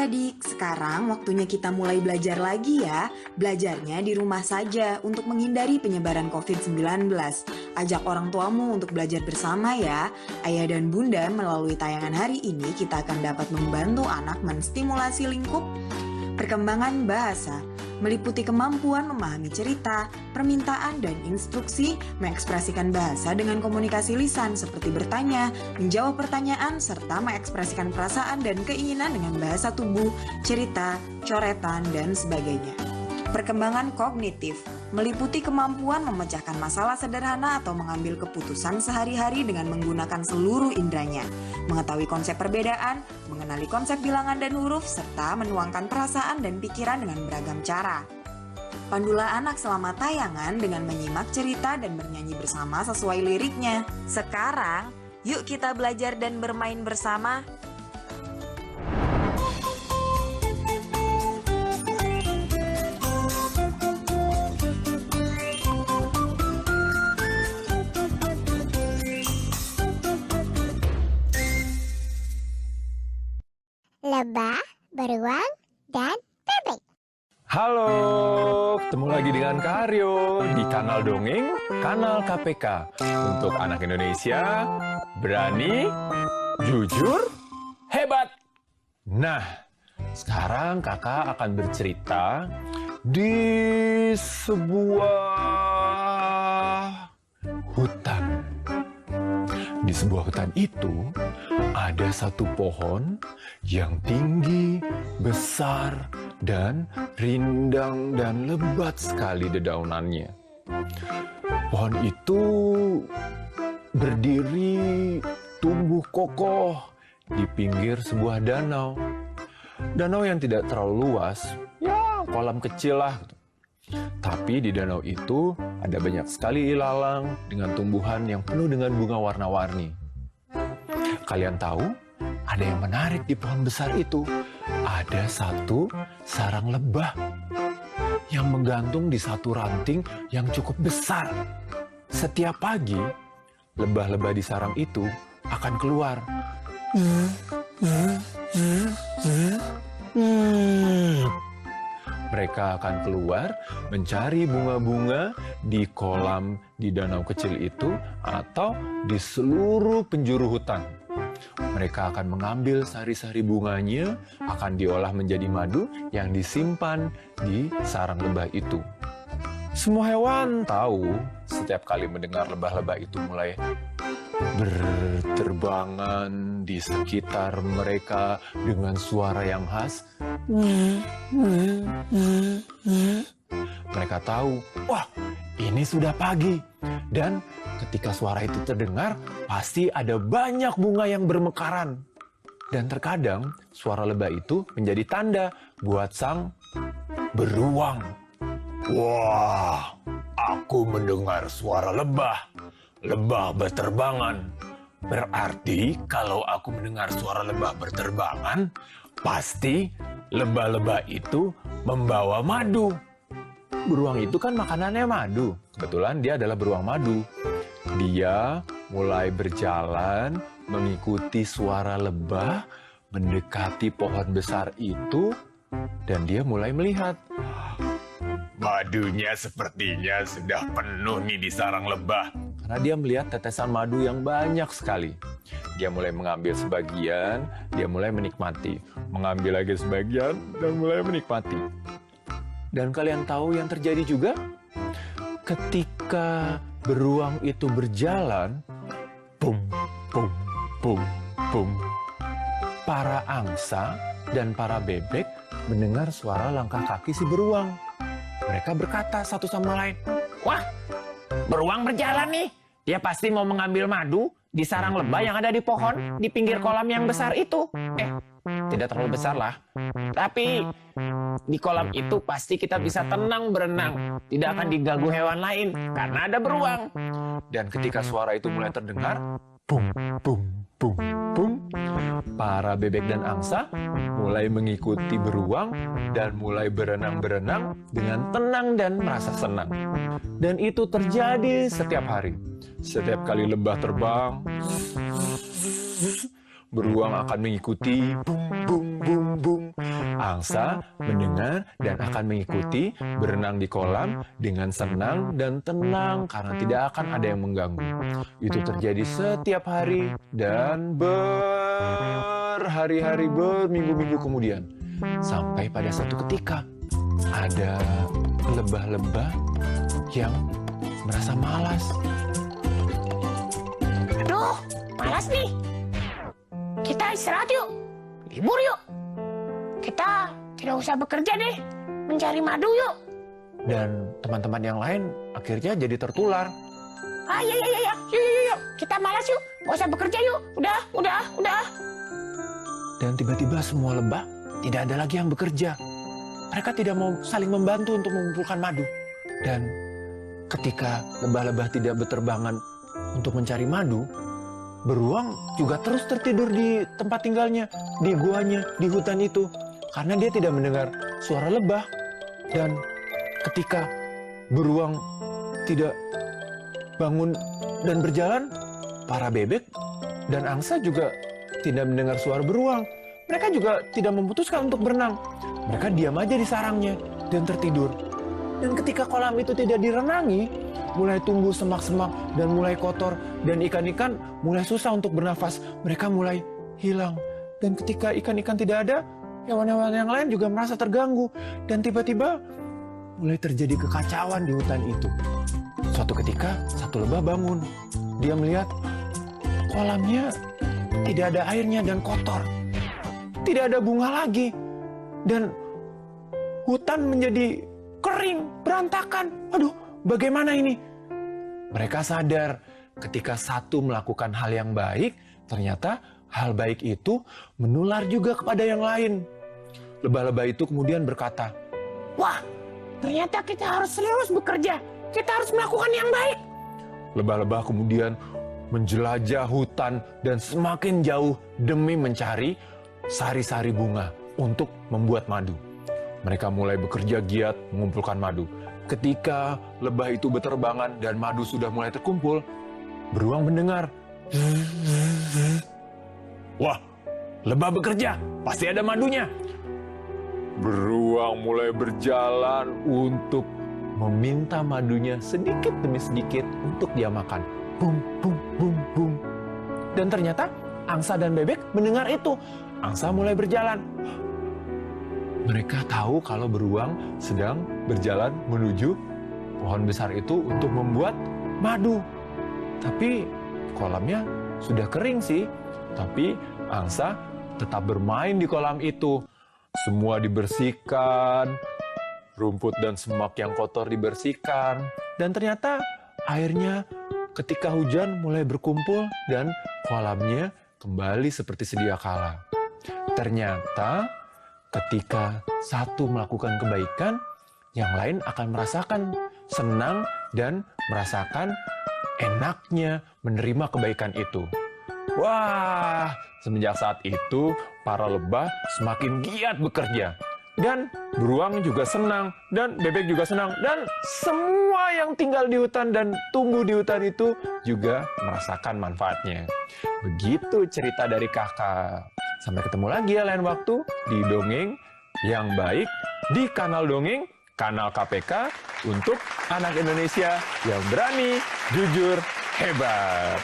adik-adik, sekarang waktunya kita mulai belajar lagi ya. Belajarnya di rumah saja untuk menghindari penyebaran COVID-19. Ajak orang tuamu untuk belajar bersama ya. Ayah dan bunda melalui tayangan hari ini kita akan dapat membantu anak menstimulasi lingkup perkembangan bahasa, meliputi kemampuan memahami cerita, permintaan, dan instruksi, mengekspresikan bahasa dengan komunikasi lisan seperti bertanya, menjawab pertanyaan, serta mengekspresikan perasaan dan keinginan dengan bahasa tubuh, cerita, coretan, dan sebagainya. Perkembangan kognitif meliputi kemampuan memecahkan masalah sederhana atau mengambil keputusan sehari-hari dengan menggunakan seluruh indranya, mengetahui konsep perbedaan, mengenali konsep bilangan dan huruf, serta menuangkan perasaan dan pikiran dengan beragam cara. Pandulah anak selama tayangan dengan menyimak cerita dan bernyanyi bersama sesuai liriknya. Sekarang, yuk kita belajar dan bermain bersama. Lebah, beruang, dan bebek. Halo, ketemu lagi dengan Kak Aryo di kanal Dongeng, kanal KPK. Untuk anak Indonesia, berani, jujur, hebat. Nah, sekarang kakak akan bercerita di sebuah hutan. Di sebuah hutan itu ada satu pohon yang tinggi, besar, dan rindang dan lebat sekali dedaunannya. Pohon itu berdiri tumbuh kokoh di pinggir sebuah danau. Danau yang tidak terlalu luas, ya kolam kecil lah. Tapi di danau itu ada banyak sekali ilalang dengan tumbuhan yang penuh dengan bunga warna-warni. Kalian tahu, ada yang menarik di pohon besar itu. Ada satu sarang lebah yang menggantung di satu ranting yang cukup besar. Setiap pagi, lebah-lebah di sarang itu akan keluar. Mereka akan keluar mencari bunga-bunga di kolam di danau kecil itu atau di seluruh penjuru hutan. Mereka akan mengambil sari-sari bunganya, akan diolah menjadi madu yang disimpan di sarang lebah itu. Semua hewan tahu setiap kali mendengar lebah-lebah itu mulai berterbangan di sekitar mereka dengan suara yang khas. Mereka tahu, wah, ini sudah pagi. Dan ketika suara itu terdengar, pasti ada banyak bunga yang bermekaran. Dan terkadang suara lebah itu menjadi tanda buat sang beruang. Wah, aku mendengar suara lebah. Lebah berterbangan. Berarti kalau aku mendengar suara lebah berterbangan, pasti lebah-lebah itu membawa madu. Beruang itu kan makanannya madu. Kebetulan dia adalah beruang madu. Dia mulai berjalan mengikuti suara lebah, mendekati pohon besar itu, dan dia mulai melihat. Madunya sepertinya sudah penuh nih di sarang lebah. Karena dia melihat tetesan madu yang banyak sekali. Dia mulai mengambil sebagian, dia mulai menikmati. Mengambil lagi sebagian, dan mulai menikmati. Dan kalian tahu yang terjadi juga? Ketika beruang itu berjalan, pum, pum, pum, pum. Para angsa dan para bebek mendengar suara langkah kaki si beruang. Mereka berkata satu sama lain, wah, beruang berjalan nih. Dia pasti mau mengambil madu di sarang lebah yang ada di pohon di pinggir kolam yang besar itu. Tidak terlalu besar lah. Tapi di kolam itu pasti kita bisa tenang berenang. Tidak akan diganggu hewan lain karena ada beruang. Dan ketika suara itu mulai terdengar, pum, pum, pum, pum. Para bebek dan angsa mulai mengikuti beruang dan mulai berenang-berenang dengan tenang dan merasa senang. Dan itu terjadi setiap hari. Setiap kali lebah terbang, beruang akan mengikuti, bung, bung, bung, bung. Angsa mendengar dan akan mengikuti, berenang di kolam dengan senang dan tenang karena tidak akan ada yang mengganggu. Itu terjadi setiap hari dan berhari-hari, berminggu-minggu kemudian. Sampai pada satu ketika, ada lebah-lebah yang merasa malas. Aduh, malas nih. Kita istirahat yuk. Libur yuk. Kita tidak usah bekerja deh. Mencari madu yuk. Dan teman-teman yang lain akhirnya jadi tertular. Iya. Yuk. Kita malas yuk. Gak usah bekerja yuk. Udah. Dan tiba-tiba semua lebah tidak ada lagi yang bekerja. Mereka tidak mau saling membantu untuk mengumpulkan madu. Dan ketika lebah-lebah tidak berterbangan untuk mencari madu, beruang juga terus tertidur di tempat tinggalnya, di guanya, di hutan itu. Karena dia tidak mendengar suara lebah. Dan ketika beruang tidak bangun dan berjalan, para bebek dan angsa juga tidak mendengar suara beruang. Mereka juga tidak memutuskan untuk berenang. Mereka diam aja di sarangnya dan tertidur. Dan ketika kolam itu tidak direnangi, mulai tumbuh semak-semak dan mulai kotor. Dan ikan-ikan mulai susah untuk bernafas. Mereka mulai hilang. Dan ketika ikan-ikan tidak ada, hewan-hewan yang lain juga merasa terganggu. Dan tiba-tiba mulai terjadi kekacauan di hutan itu. Suatu ketika, satu lebah bangun. Dia melihat kolamnya tidak ada airnya dan kotor. Tidak ada bunga lagi. Dan hutan menjadi kering, berantakan. Aduh, bagaimana ini? Mereka sadar ketika satu melakukan hal yang baik, ternyata hal baik itu menular juga kepada yang lain. Lebah-lebah itu kemudian berkata, Wah, ternyata kita harus terus bekerja. Kita harus melakukan yang baik. lebah-lebah kemudian menjelajah hutan dan semakin jauh demi mencari sari-sari bunga untuk membuat madu. Mereka mulai bekerja giat mengumpulkan madu. Ketika lebah itu berterbangan dan madu sudah mulai terkumpul, beruang mendengar. Wah, lebah bekerja, pasti ada madunya. Beruang mulai berjalan untuk meminta madunya sedikit demi sedikit untuk dia makan. Bum, bum, bum, bum. Dan ternyata angsa dan bebek mendengar itu. Angsa mulai berjalan. Mereka tahu kalau beruang sedang berjalan menuju pohon besar itu untuk membuat madu. Tapi kolamnya sudah kering sih. Tapi angsa tetap bermain di kolam itu. Semua dibersihkan, rumput dan semak yang kotor dibersihkan. Dan ternyata airnya ketika hujan mulai berkumpul dan kolamnya kembali seperti sedia kala. Ternyata ketika satu melakukan kebaikan, yang lain akan merasakan senang dan merasakan enaknya menerima kebaikan itu. Wah, semenjak saat itu para lebah semakin giat bekerja. Dan beruang juga senang, dan bebek juga senang, dan semua yang tinggal di hutan dan tumbuh di hutan itu juga merasakan manfaatnya. Begitu cerita dari kakak. Sampai ketemu lagi ya lain waktu di Dongeng yang Baik di kanal Dongeng, kanal KPK untuk anak Indonesia yang berani, jujur, hebat.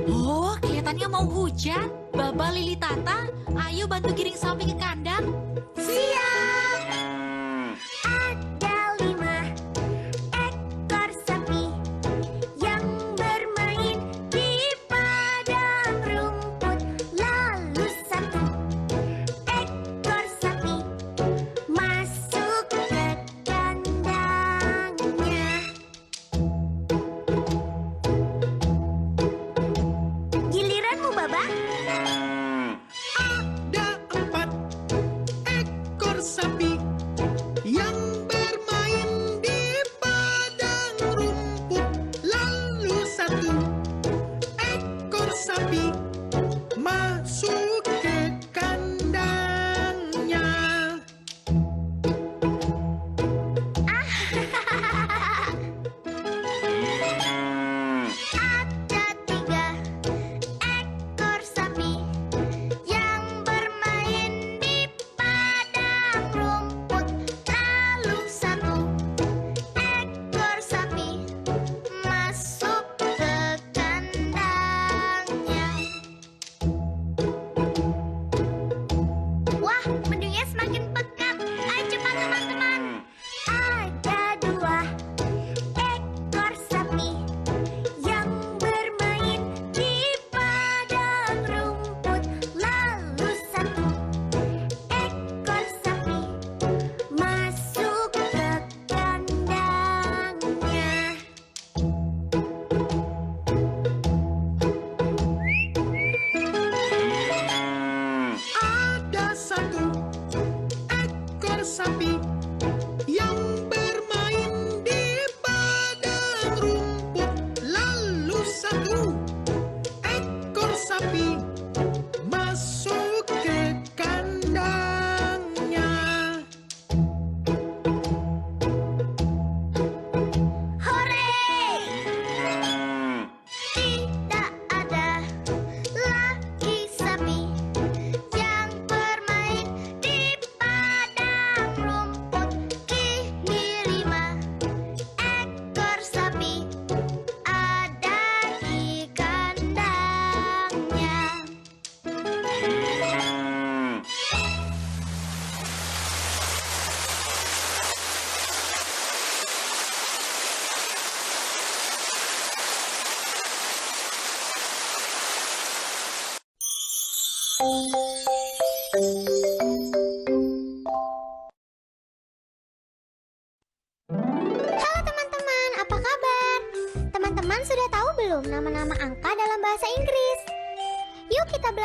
Oh, kelihatannya mau hujan. Baba, Lili, Tata, ayo bantu giring sapi ke kandang. Siap! Ada 5 ekor sapi yang bermain di padang rumput. Lalu 1 ekor sapi masuk ke kandangnya. Giliranmu, Baba. Ada 4 ekor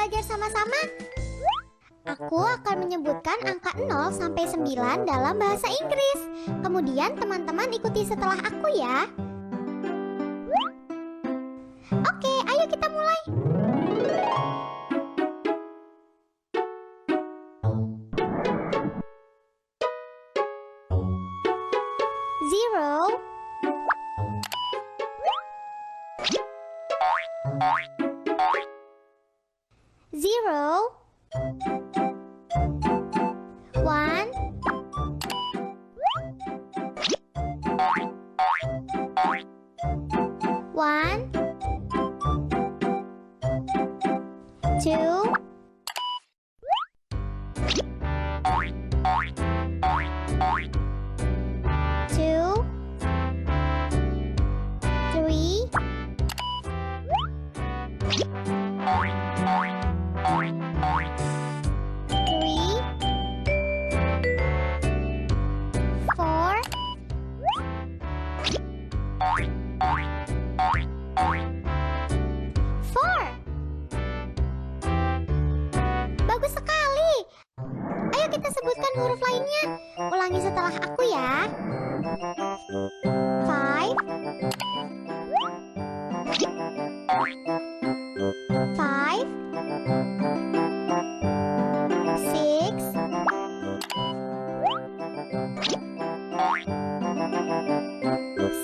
belajar sama-sama? Aku akan menyebutkan angka 0 sampai 9 dalam bahasa Inggris. Kemudian teman-teman ikuti setelah aku ya. Oke, ayo kita mulai. Zero, zero, one, one, two, two, three, three, four, four. Bagus sekali. Ayo kita sebutkan huruf lainnya. Ulangi setelah aku ya. Five, five, six,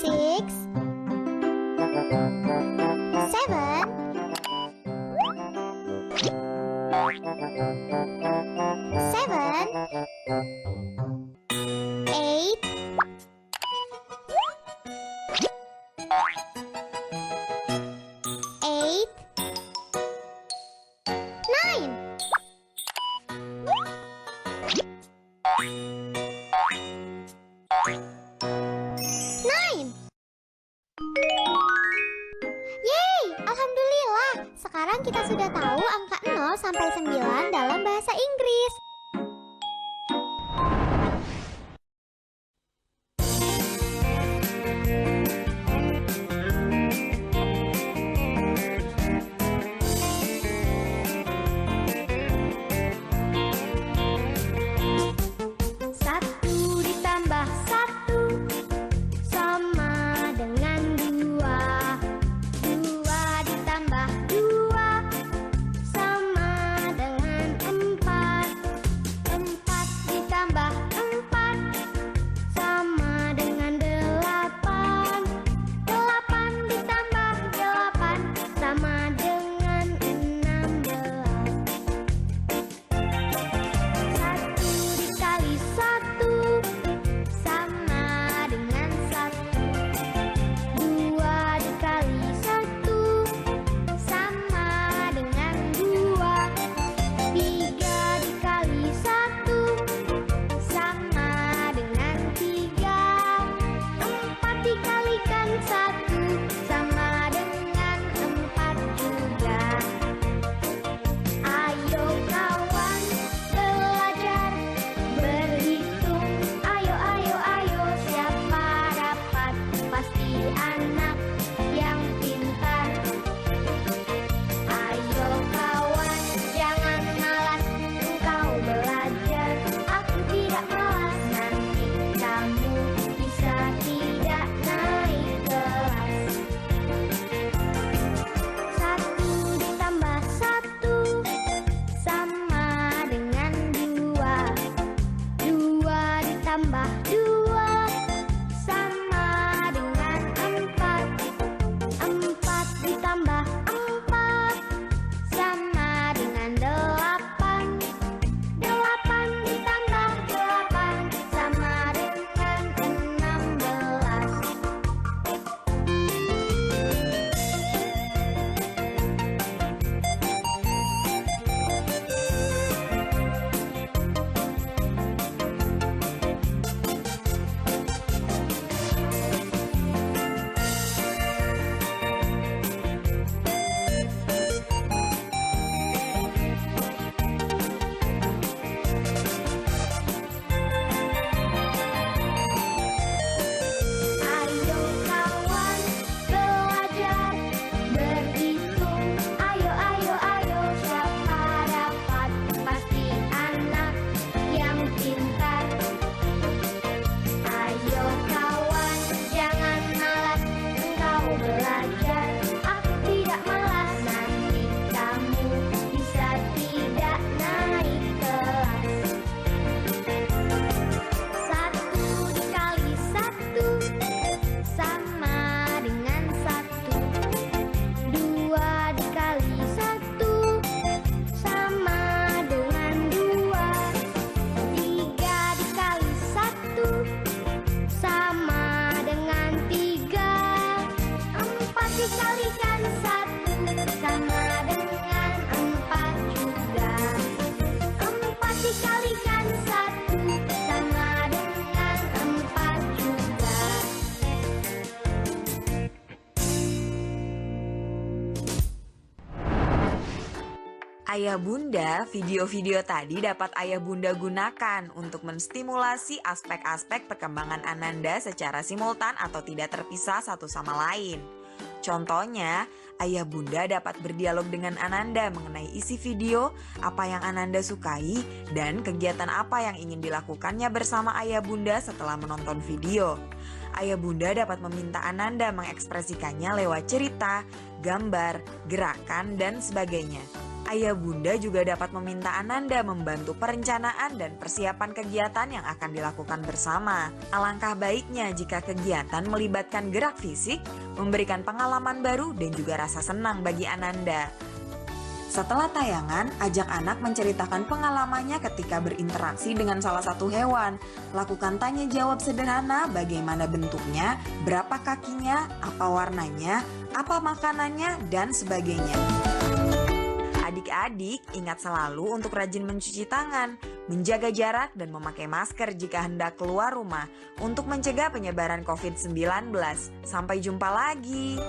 six, seven, seven, eight, eight, nine. Nine. Yeay, alhamdulillah. Sekarang kita sudah tahu angka 0 sampai 9 dalam bahasa Inggris. Satu ditambah satu sama dengan dua. Dua ditambah dua sama dengan empat. Empat ditambah empat sama dengan delapan. Delapan ditambah delapan sama dengan 16. Satu dikali satu sama dengan satu. Dua dikali satu sama dengan dua. Tiga dikali satu sama dengan tiga. Empat dikalikan satu sama dengan empat juga. Ayo kawan belajar berhitung. Ayo, ayo, ayo, siapa dapat pasti anak yang pintar. Ayo kawan jangan malas engkau belajar. Aku tidak malas, nanti kamu bisa tidak naik kelas. Satu ditambah satu sama dengan dua. Dua ditambah dua sama dengan empat. Empat ditambah empat sama dengan delapan. Delapan ditambah delapan sama dengan 16. Ayah bunda, video-video tadi dapat ayah bunda gunakan untuk menstimulasi aspek-aspek perkembangan Ananda secara simultan atau tidak terpisah satu sama lain. Contohnya, ayah bunda dapat berdialog dengan Ananda mengenai isi video, apa yang Ananda sukai, dan kegiatan apa yang ingin dilakukannya bersama ayah bunda setelah menonton video. Ayah bunda dapat meminta Ananda mengekspresikannya lewat cerita, gambar, gerakan, dan sebagainya. Ayah bunda juga dapat meminta Ananda membantu perencanaan dan persiapan kegiatan yang akan dilakukan bersama. Alangkah baiknya jika kegiatan melibatkan gerak fisik, memberikan pengalaman baru dan juga rasa senang bagi Ananda. Setelah tayangan, ajak anak menceritakan pengalamannya ketika berinteraksi dengan salah satu hewan. Lakukan tanya jawab sederhana, bagaimana bentuknya, berapa kakinya, apa warnanya, apa makanannya, dan sebagainya. Adik-adik, ingat selalu untuk rajin mencuci tangan, menjaga jarak, dan memakai masker jika hendak keluar rumah untuk mencegah penyebaran COVID-19. Sampai jumpa lagi.